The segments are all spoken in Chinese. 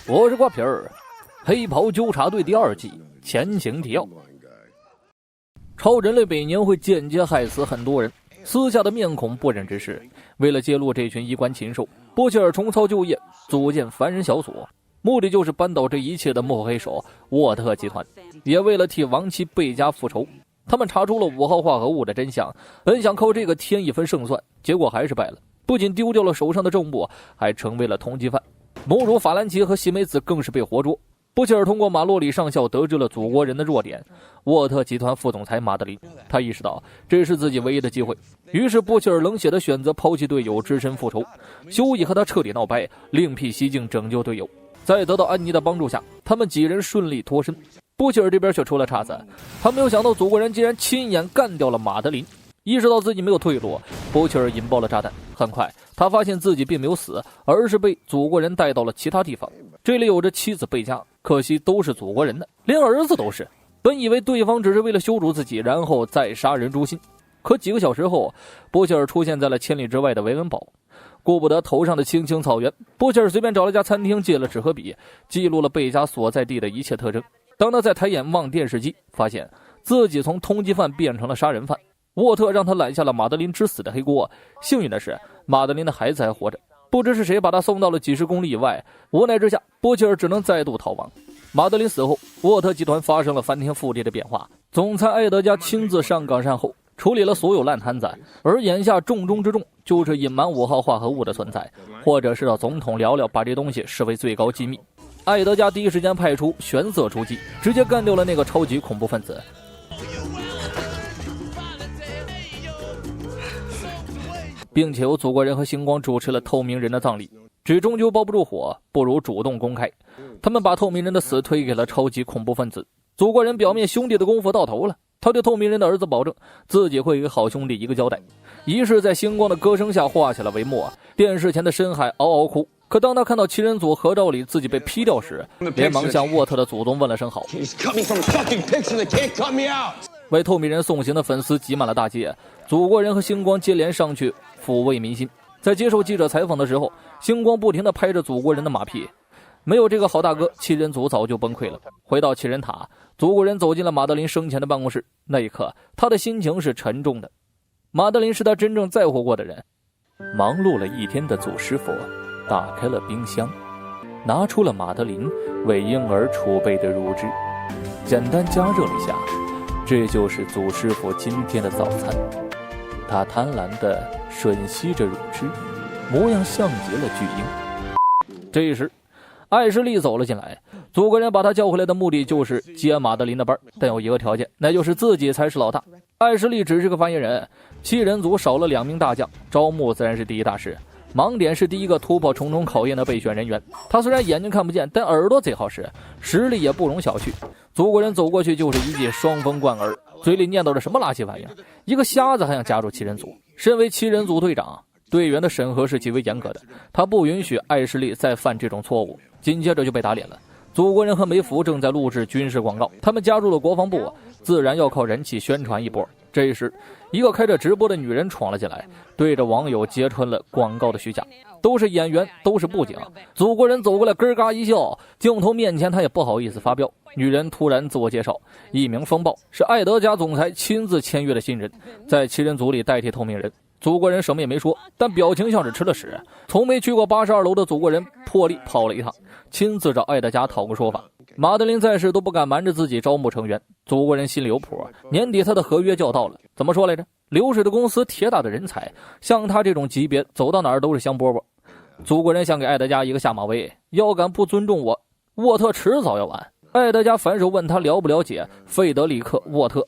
我是瓜皮儿，黑袍纠察队第2季前行提要。超人类每年会间接害死很多人，私下的面孔不忍直视。为了揭露这群衣冠禽兽，波切尔重操旧业，组建凡人小组，目的就是扳倒这一切的幕后黑手沃特集团，也为了替亡妻贝加复仇。他们查出了5号化合物的真相，本想靠这个添一分胜算，结果还是败了，不仅丢掉了手上的证物，还成为了通缉犯。母乳法兰奇和西梅子更是被活捉。布切尔通过马洛里上校得知了祖国人的弱点，沃特集团副总裁马德琳。他意识到这是自己唯一的机会，于是布切尔冷血地选择抛弃队友，只身复仇。休伊和他彻底闹掰，另辟蹊径拯救队友。在得到安妮的帮助下，他们几人顺利脱身。布切尔这边却出了岔子，他没有想到祖国人竟然亲眼干掉了马德琳。意识到自己没有退路，布切尔引爆了炸弹。很快他发现自己并没有死，而是被祖国人带到了其他地方。这里有着妻子贝加，可惜都是祖国人的，连儿子都是。本以为对方只是为了羞辱自己，然后再杀人诛心。可几个小时后，布切尔出现在了千里之外的维恩堡。顾不得头上的青青草原，布切尔随便找了家餐厅，借了纸和笔，记录了贝加所在地的一切特征。当他在抬眼望电视机，发现自己从通缉犯变成了杀人犯。沃特让他揽下了马德琳之死的黑锅，幸运的是马德琳的孩子还活着，不知是谁把他送到了几十公里以外。无奈之下，布切尔只能再度逃亡。马德琳死后，沃特集团发生了翻天覆地的变化，总裁艾德加亲自上岗善后，处理了所有烂摊子，而眼下重中之重就是隐瞒5号化合物的存在，或者是让总统聊聊把这东西视为最高机密。艾德加第一时间派出玄色出击，直接干掉了那个超级恐怖分子。并且由祖国人和星光主持了透明人的葬礼，只终究包不住火，不如主动公开。他们把透明人的死推给了超级恐怖分子。祖国人表面兄弟的功夫到头了，他对透明人的儿子保证自己会给好兄弟一个交代。仪式在星光的歌声下画下了帷幕，电视前的深海嗷嗷哭。可当他看到7人组合照里自己被劈掉时，连忙向沃特的祖宗问了声好。为透明人送行的粉丝挤满了大街，祖国人和星光接连上去抚慰民心。在接受记者采访的时候，星光不停地拍着祖国人的马屁。没有这个好大哥，7人组早就崩溃了。回到7人塔，祖国人走进了马德琳生前的办公室，那一刻他的心情是沉重的。马德琳是他真正在乎过的人。忙碌了一天的祖师傅打开了冰箱，拿出了马德琳为婴儿储备的乳汁，简单加热了一下，这就是祖师傅今天的早餐。他贪婪地吮吸着乳汁，模样像极了巨婴。这时艾什莉走了进来，祖国人把他叫回来的目的就是接马德琳的班，但有一个条件，那就是自己才是老大。艾什莉只是个发言人，7人组少了2名大将，招募自然是第一大事。盲点是第一个突破重重考验的备选人员，他虽然眼睛看不见，但耳朵贼好使，实力也不容小觑。祖国人走过去就是一记双峰贯耳，嘴里念叨着什么垃圾玩意儿，一个瞎子还想加入7人组。身为7人组队长，队员的审核是极为严格的，他不允许艾什莉再犯这种错误。紧接着就被打脸了。祖国人和梅福正在录制军事广告，他们加入了国防部，自然要靠人气宣传一波。这时一个开着直播的女人闯了进来，对着网友揭穿了广告的虚假。都是演员，都是布景。祖国人走过来咯嘎一笑，镜头面前他也不好意思发飙。女人突然自我介绍，一名风暴，是艾德加总裁亲自签约的新人，在7人组里代替透明人。祖国人什么也没说，但表情像是吃了屎。从没去过82楼的祖国人破例跑了一趟，亲自找艾德加讨个说法。马德琳在世都不敢瞒着自己招募成员，祖国人心里有谱。年底他的合约就要到了，怎么说来着？流水的公司，铁打的人才，像他这种级别，走到哪儿都是香饽饽。祖国人想给艾德加一个下马威，要敢不尊重我，沃特迟早要完。艾德加反手问他了不了解费德里克·沃特。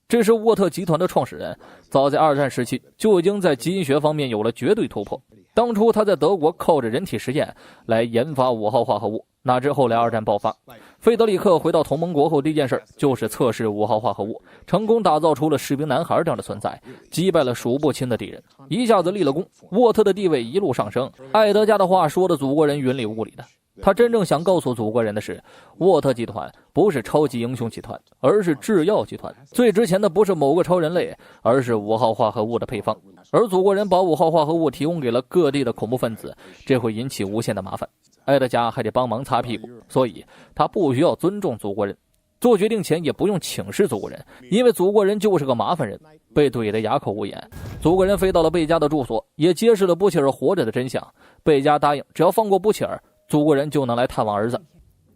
这是沃特集团的创始人，早在2战时期就已经在基因学方面有了绝对突破。当初他在德国靠着人体实验来研发5号化合物，哪知后来2战爆发，费德里克回到同盟国后第一件事就是测试5号化合物，成功打造出了士兵男孩这样的存在，击败了数不清的敌人，一下子立了功。沃特的地位一路上升，艾德加的话说的祖国人云里雾里的。他真正想告诉祖国人的是，沃特集团不是超级英雄集团，而是制药集团。最值钱的不是某个超人类，而是5号化合物的配方。而祖国人把5号化合物提供给了各地的恐怖分子，这会引起无限的麻烦。埃德加还得帮忙擦屁股，所以他不需要尊重祖国人。做决定前也不用请示祖国人，因为祖国人就是个麻烦人，被怼得哑口无言。祖国人飞到了贝加的住所，也揭示了布切尔活着的真相。贝加答应只要放过布切尔，祖国人就能来探望儿子。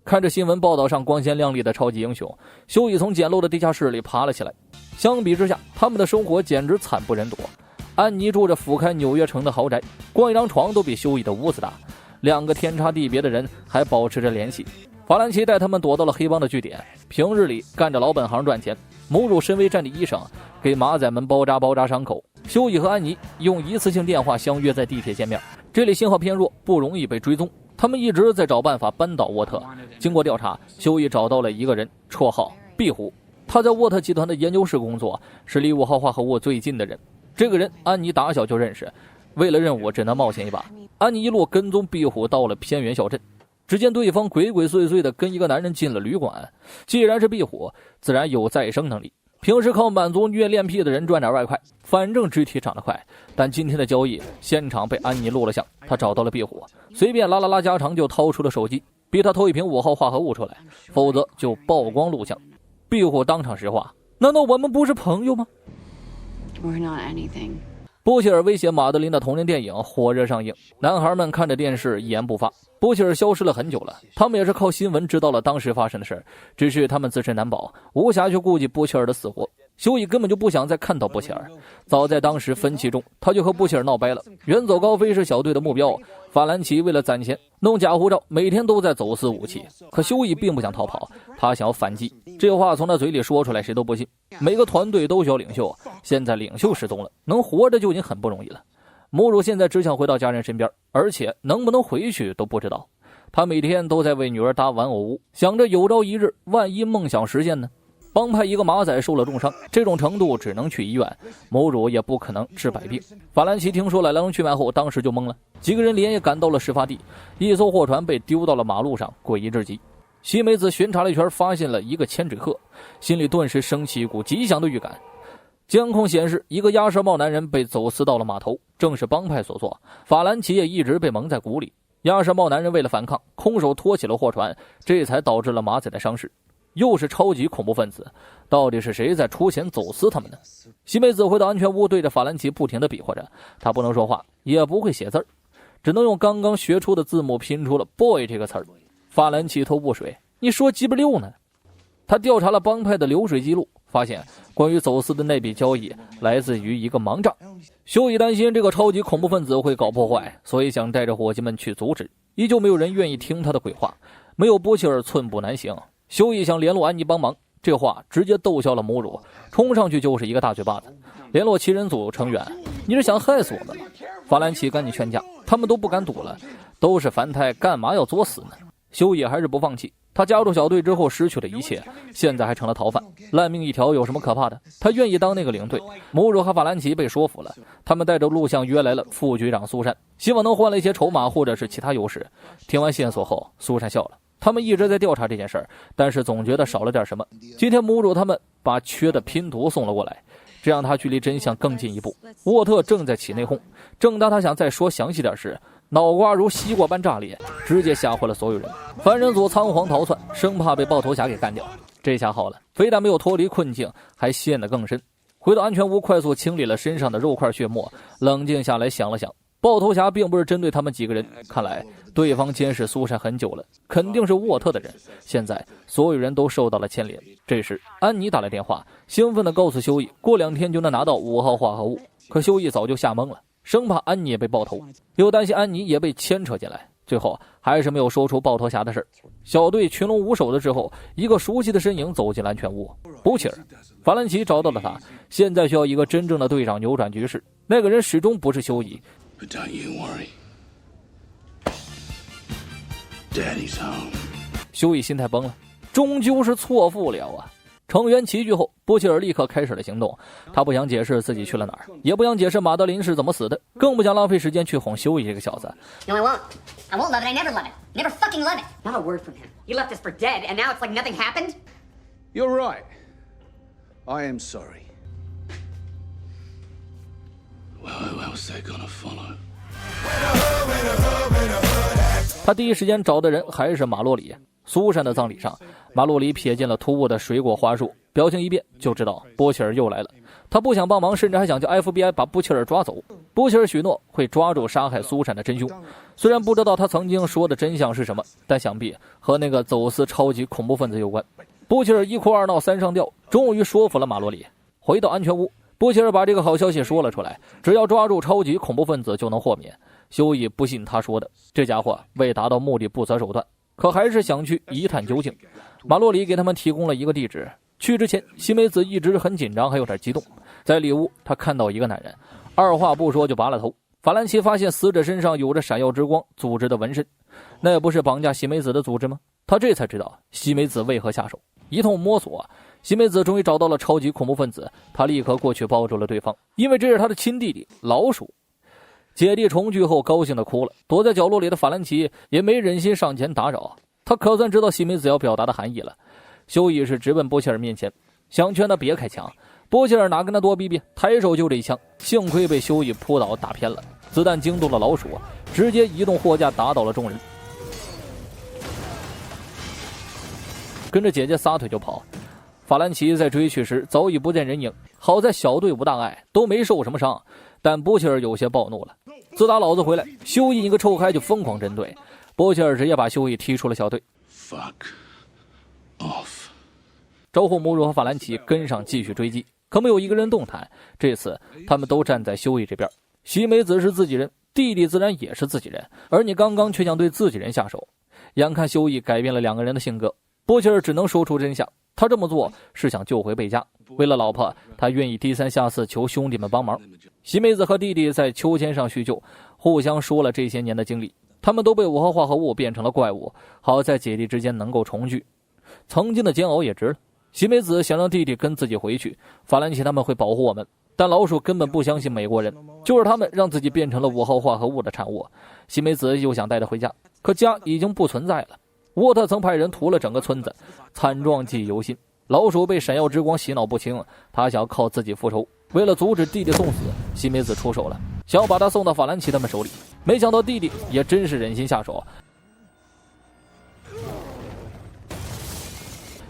看着新闻报道上光鲜亮丽的超级英雄，修乙从简陋的地下室里爬了起来。相比之下，他们的生活简直惨不忍睹。安妮住着俯瞰纽约城的豪宅，光一张床都比修乙的屋子大。2个天差地别的人还保持着联系。法兰奇带他们躲到了黑帮的据点，平日里干着老本行赚钱。母乳身为战地医生，给马仔们包扎伤口。修乙和安妮用一次性电话相约在地铁见面，这里信号偏弱，不容易被追踪。他们一直在找办法扳倒沃特。经过调查，修乙找到了一个人，绰号壁虎。他在沃特集团的研究室工作，是离5号化合物最近的人。这个人安妮打小就认识，为了任务只能冒险一把。安妮一路跟踪壁虎到了偏远小镇，只见对方鬼鬼祟祟地跟一个男人进了旅馆。既然是壁虎，自然有再生能力，平时靠满足虐恋癖的人赚点外快，反正肢体长得快。但今天的交易现场被安妮录了像，他找到了壁虎，随便拉家常就掏出了手机，逼他偷一瓶5号化合物出来，否则就曝光录像。壁虎当场石化，难道我们不是朋友吗？ We're not anything. 布希尔威胁马德琳的同人电影火热上映，男孩们看着电视一言不发。布希尔消失了很久了，他们也是靠新闻知道了当时发生的事，只是他们自身难保，无暇去顾及布希尔的死活。修乙根本就不想再看到布希尔，早在当时分歧中，他就和布希尔闹掰了。远走高飞是小队的目标，法兰奇为了攒钱弄假护照，每天都在走私武器。可修乙并不想逃跑，他想要反击。这话从他嘴里说出来，谁都不信。每个团队都需要领袖，现在领袖失踪了，能活着就已经很不容易了。母乳现在只想回到家人身边，而且能不能回去都不知道。他每天都在为女儿搭玩偶屋，想着有朝一日万一梦想实现呢？帮派一个马仔受了重伤，这种程度只能去医院，母乳也不可能治百病。法兰奇听说了来龙去脉后，当时就懵了。几个人连夜赶到了事发地，一艘货船被丢到了马路上，诡异至极。西梅子巡查了一圈，发现了一个千纸鹤，心里顿时升起一股极强的预感。监控显示，一个鸭舌帽男人被走私到了码头，正是帮派所做。法兰奇也一直被蒙在鼓里。鸭舌帽男人为了反抗，空手拖起了货船，这才导致了马仔的伤势。又是超级恐怖分子，到底是谁在出钱走私他们呢？西梅子回到安全屋，对着法兰奇不停地比划着。他不能说话，也不会写字儿，只能用刚刚学出的字母拼出了 boy 这个词儿。法兰奇头不水，你说鸡巴溜呢？他调查了帮派的流水记录，发现关于走私的那笔交易来自于一个盲账。修乙担心这个超级恐怖分子会搞破坏，所以想带着伙计们去阻止。依旧没有人愿意听他的鬼话，没有波切尔寸步难行。修乙想联络安妮帮忙，这话直接逗笑了母乳，冲上去就是一个大嘴巴子。联络7人组成员，你是想害死我们吗？法兰奇赶紧劝架，他们都不敢赌了，都是凡胎，干嘛要作死呢？修乙还是不放弃，他加入小队之后失去了一切，现在还成了逃犯，烂命一条有什么可怕的？他愿意当那个领队。母乳和法兰奇被说服了，他们带着录像约来了副局长苏珊，希望能换了一些筹码或者是其他优势。听完线索后，苏珊笑了。他们一直在调查这件事儿，但是总觉得少了点什么。今天母乳他们把缺的拼图送了过来，这让他距离真相更进一步。沃特正在起内讧，正当他想再说详细点时，脑瓜如西瓜般炸裂，直接吓坏了所有人。凡人组仓皇逃窜，生怕被爆头侠给干掉。这下好了，非但没有脱离困境，还陷得更深。回到安全屋，快速清理了身上的肉块血沫，冷静下来想了想，爆头侠并不是针对他们几个人，看来对方监视苏珊很久了，肯定是沃特的人。现在所有人都受到了牵连。这时安妮打来电话，兴奋地告诉修乙，过2天就能拿到5号化合物。可修乙早就吓懵了，生怕安妮也被爆头，又担心安妮也被牵扯进来，最后还是没有说出爆头侠的事。小队群龙无首的时候，一个熟悉的身影走进了安全屋，布切尔。法兰奇找到了他，现在需要一个真正的队长扭转局势，那个人始终不是修乙。But don't you worry. Daddy's home. 修乙心态崩了，终究是错付了啊！成员齐聚后，布切尔立刻开始了行动。他不想解释自己去了哪儿，也不想解释马德琳是怎么死的，更不想浪费时间去哄修乙这个小子。No, I won't. I won't love it. I never love it. Never fucking love it. Not a word from him. You left us for dead, and now it's like nothing happened? You're right. I am sorry. Well, who else they're gonna follow? 他第一时间找的人还是马洛里。苏珊的葬礼上，马洛里瞥见了突兀的水果花束，表情一变就知道波切尔又来了。他不想帮忙，甚至还想叫 FBI 把布切尔抓走。布切尔许诺会抓住杀害苏珊的真凶，虽然不知道他曾经说的真相是什么，但想必和那个走私超级恐怖分子有关。布切尔一哭二闹三上吊，终于说服了马洛里。回到安全屋，布切尔把这个好消息说了出来，只要抓住超级恐怖分子就能豁免。休伊不信他说的，这家伙为达到目的不择手段，可还是想去一探究竟。马洛里给他们提供了一个地址。去之前，西梅子一直很紧张，还有点激动。在里屋，他看到一个男人，二话不说就拔了头。法兰奇发现死者身上有着闪耀之光组织的纹身，那不是绑架西梅子的组织吗？他这才知道西梅子为何下手。一通摸索，西梅子终于找到了超级恐怖分子，他立刻过去抱住了对方，因为这是他的亲弟弟老鼠。姐弟重聚后高兴地哭了，躲在角落里的法兰奇也没忍心上前打扰，他可算知道西梅子要表达的含义了。休伊是直奔波切尔面前，想劝他别开枪，波切尔哪跟他多逼逼，抬手就这一枪，幸亏被休伊扑倒打偏了，子弹惊动了老鼠，直接移动货架打倒了众人，跟着姐姐撒腿就跑。法兰奇在追去时早已不见人影，好在小队无大碍，都没受什么伤，但波切尔有些暴怒了，自打老子回来，休伊一个臭嗨就疯狂针对，波切尔直接把休伊踢出了小队。 Fuck off。招呼母乳和法兰奇跟上继续追击，可没有一个人动弹。这次他们都站在休伊这边。西梅子是自己人，弟弟自然也是自己人，而你刚刚却想对自己人下手。眼看休伊改变了两个人的性格，波切尔只能说出真相。他这么做是想救回贝加，为了老婆，他愿意低三下四求兄弟们帮忙。西梅子和弟弟在秋千上叙旧，互相说了这些年的经历。他们都被五号化合物变成了怪物，好在姐弟之间能够重聚，曾经的煎熬也值了。西梅子想让弟弟跟自己回去，法兰奇他们会保护我们，但老鼠根本不相信美国人，就是他们让自己变成了5号化合物的产物。西梅子又想带他回家，可家已经不存在了。沃特曾派人屠了整个村子，惨状记忆犹新。老鼠被闪耀之光洗脑不清，他想要靠自己复仇。为了阻止弟弟送死，西梅子出手了，想要把他送到法兰奇他们手里。没想到弟弟也真是忍心下手。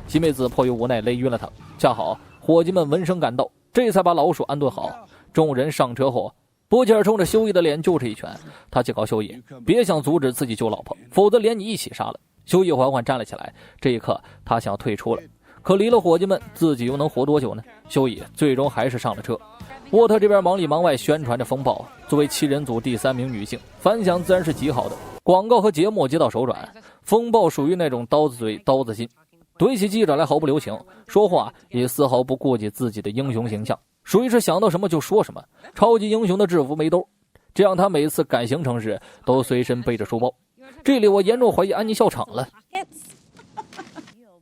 西梅子迫于无奈勒晕了他，恰好伙计们闻声赶到，这才把老鼠安顿好。众人上车后，波切尔冲着休伊的脸就是一拳，他警告休伊别想阻止自己救老婆，否则连你一起杀了。休伊缓缓站了起来，这一刻他想要退出了，可离了伙计们，自己又能活多久呢？休伊最终还是上了车。沃特这边忙里忙外宣传着风暴，作为7人组第3名女性，反响自然是极好的，广告和节目接到手软。风暴属于那种刀子嘴刀子心，怼起记者来毫不留情，说话也丝毫不顾及自己的英雄形象，属于是想到什么就说什么。超级英雄的制服没兜，这样他每次赶行程时都随身背着书包。这里我严重怀疑安妮笑场了。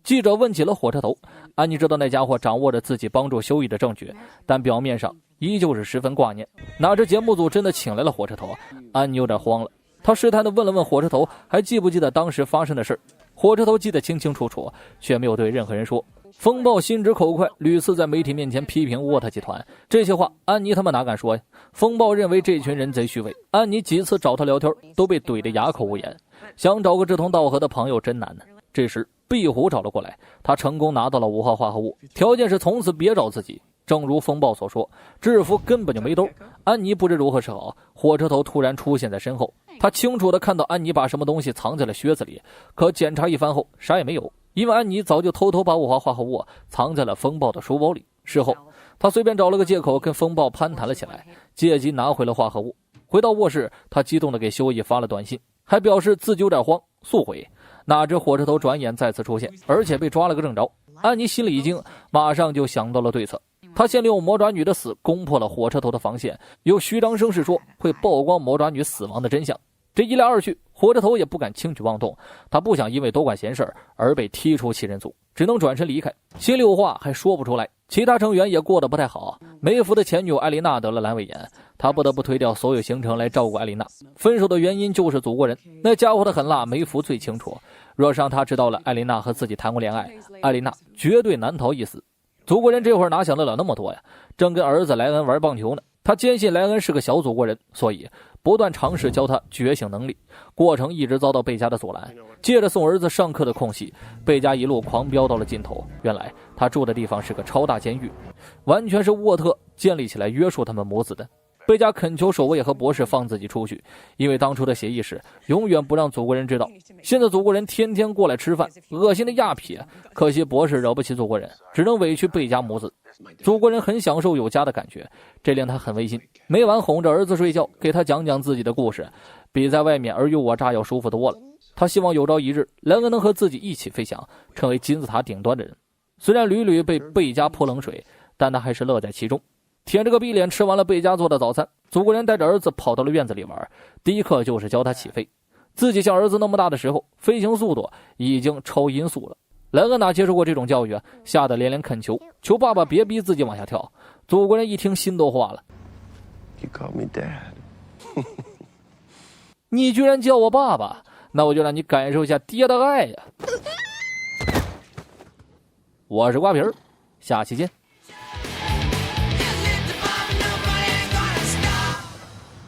记者问起了火车头，安妮知道那家伙掌握着自己帮助休伊的证据，但表面上依旧是十分挂念。哪知节目组真的请来了火车头，安妮有点慌了。她试探地问了问火车头还记不记得当时发生的事。火车头记得清清楚楚，却没有对任何人说。风暴心直口快，屡次在媒体面前批评沃特集团，这些话安妮他们哪敢说呀？风暴认为这群人贼虚伪，安妮几次找他聊天都被怼得哑口无言，想找个志同道合的朋友真难呢。这时壁虎找了过来，他成功拿到了5号化合物，条件是从此别找自己。正如风暴所说，制服根本就没兜。安妮不知如何是好，火车头突然出现在身后，他清楚地看到安妮把什么东西藏在了靴子里，可检查一番后啥也没有，因为安妮早就偷偷把5号化合物藏在了风暴的书包里。事后他随便找了个借口跟风暴攀谈了起来，借机拿回了化合物。回到卧室，他激动地给休伊发了短信，还表示自己有点慌，速回。哪知火车头转眼再次出现，而且被抓了个正着。安妮心里一惊，马上就想到了对策。他先利用魔爪女的死攻破了火车头的防线，又虚张声势说会曝光魔爪女死亡的真相。这一来二去，火车头也不敢轻举妄动，他不想因为多管闲事而被踢出7人组，只能转身离开，心里有话还说不出来。其他成员也过得不太好，梅芙的前女友艾琳娜得了阑尾炎，他不得不推掉所有行程来照顾艾琳娜。分手的原因就是祖国人，那家伙的狠辣梅芙最清楚，若是让他知道了艾琳娜和自己谈过恋爱，艾琳娜绝对难逃一死。祖国人这会儿哪想得了那么多呀，正跟儿子莱恩玩棒球呢，他坚信莱恩是个小祖国人，所以不断尝试教他觉醒能力，过程一直遭到贝加的阻拦。借着送儿子上课的空隙，贝加一路狂飙到了尽头。原来他住的地方是个超大监狱，完全是沃特建立起来约束他们母子的。贝加恳求守卫和博士放自己出去，因为当初的协议是永远不让祖国人知道。现在祖国人天天过来吃饭，恶心的亚痞，可惜博士惹不起祖国人，只能委屈贝加母子。祖国人很享受有家的感觉，这令他很温馨。每晚哄着儿子睡觉，给他讲讲自己的故事，比在外面尔虞我诈要舒服多了。他希望有朝一日莱恩能和自己一起飞翔，成为金字塔顶端的人。虽然屡屡被贝加泼冷水，但他还是乐在其中。舔着个逼脸吃完了贝加做的早餐，祖国人带着儿子跑到了院子里玩，第一课就是教他起飞。自己像儿子那么大的时候，飞行速度已经超音速了。莱恩哪接受过这种教育啊，吓得连连恳求，求爸爸别逼自己往下跳。祖国人一听心都化了。You call me dad. 你居然叫我爸爸，那我就让你感受一下爹的爱呀。我是瓜皮儿，下期见。